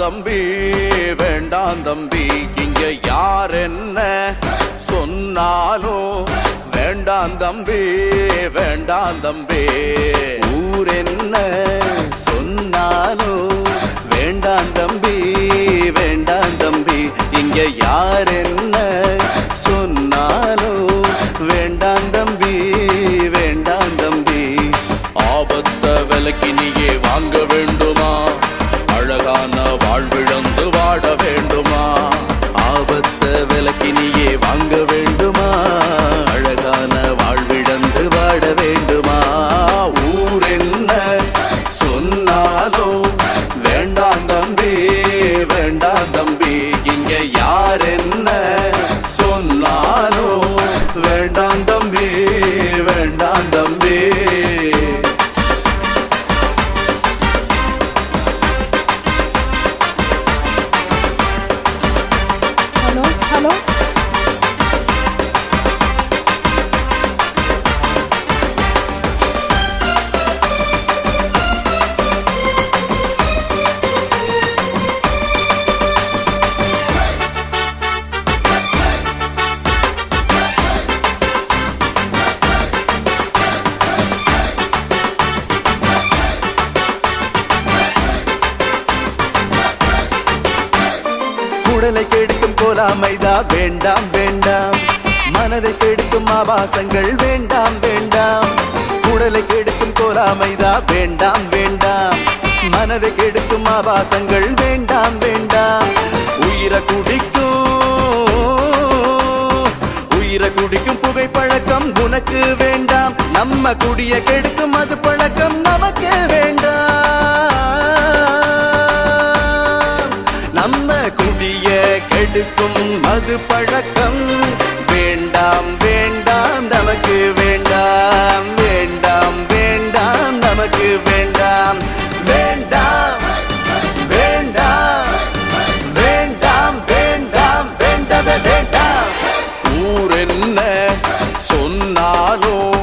தம்பி வேண்டாம் தம்பி இங்க யார் என்ன சொன்னாலும் வேண்டாம் தம்பி வேண்டாம் தம்பி ஊர் என்ன சொன்னாலும் வேண்டாம் தம்பி வேண்டாம் தம்பி இங்க யார் என்ன சொன்னாலும் வேண்டாம் தம்பி வேண்டாம் தம்பி ஆபத்த விலைக்கு நீயே வாங்க வேண்டுமா அழகான வாழ்விழந்து வாட வேண்டுமா ஆபத்த விலைக்கு நீயே வாங்க வேண்டுமா அழகான வாழ்விழந்து வாட வேண்டுமா ஊர் என்ன சொன்னாலும் வேண்டாம் தம்பி வேண்டாம் தம்பி இங்க யார் என்ன சொன்னாலும் வேண்டாம் தம்பி வேண்டாம் தம்பி உடலை கெடுக்கும் கோலாமைதா வேண்டாம் வேண்டாம் மனதை கெடுக்கும் ஆபாசங்கள் வேண்டாம் வேண்டாம் உடலை கெடுக்கும் கோலாமைதா வேண்டாம் வேண்டாம் மனதை கெடுக்கும் ஆபாசங்கள் வேண்டாம் வேண்டாம் உயிரை குடிக்கும் புகைப்பழக்கம் உனக்கு வேண்டாம் நம்ம குடிய கெடுக்கும் அது பழக்கம் நமக்கு வேண்டாம் நம்ம குடிய கெடுக்கும் மது பழக்கம் வேண்டாம் வேண்டாம் நமக்கு வேண்டாம் வேண்டாம் வேண்டாம் நமக்கு வேண்டாம் வேண்டாம் வேண்டாம் வேண்டாம் வேண்டாம் வேண்டவே வேண்டாம் ஊர் என்ன சொன்னாலும்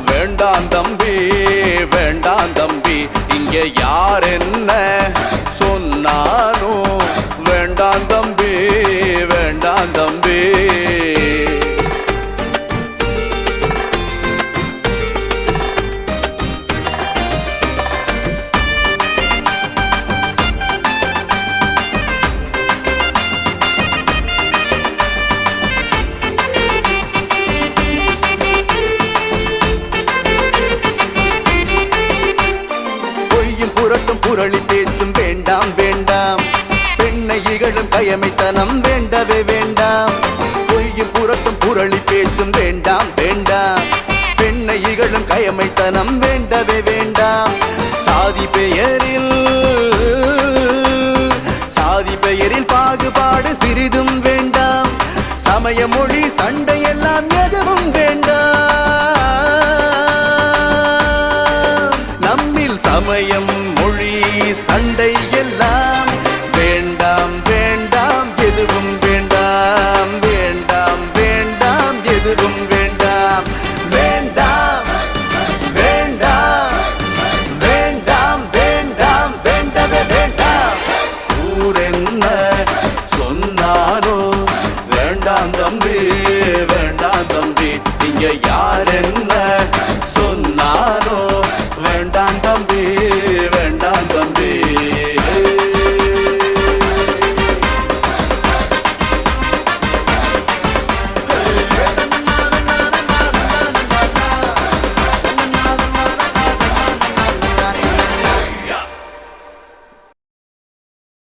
வேண்டாம் தம்பி வேண்டாம் தம்பி இங்க யார் என்ன சொன்னாலும் வேண்டாம் தம்பி வேண்டாம் தம்பி பொய்யும் புரட்டும் புரளி பேச்சும் வேண்டாம் வேண்டாம் பெண்ணை இகழும் கயமைத்தனம் வேண்டவே வேண்டாம் பொய்யும் புரட்டும் புரளி பேச்சும் வேண்டாம் வேண்டாம் பெண்ணை இகழும் கயமைத்தனம் வேண்டவே வேண்டாம் சாதி பெயரில் பாகுபாடு சிறிதும் வேண்டாம் சமய மொழி சண்டை எல்லாம் எதுவும் வேண்டாம் நம்மில் சமயம் மொழி சண்டை எல்லாம்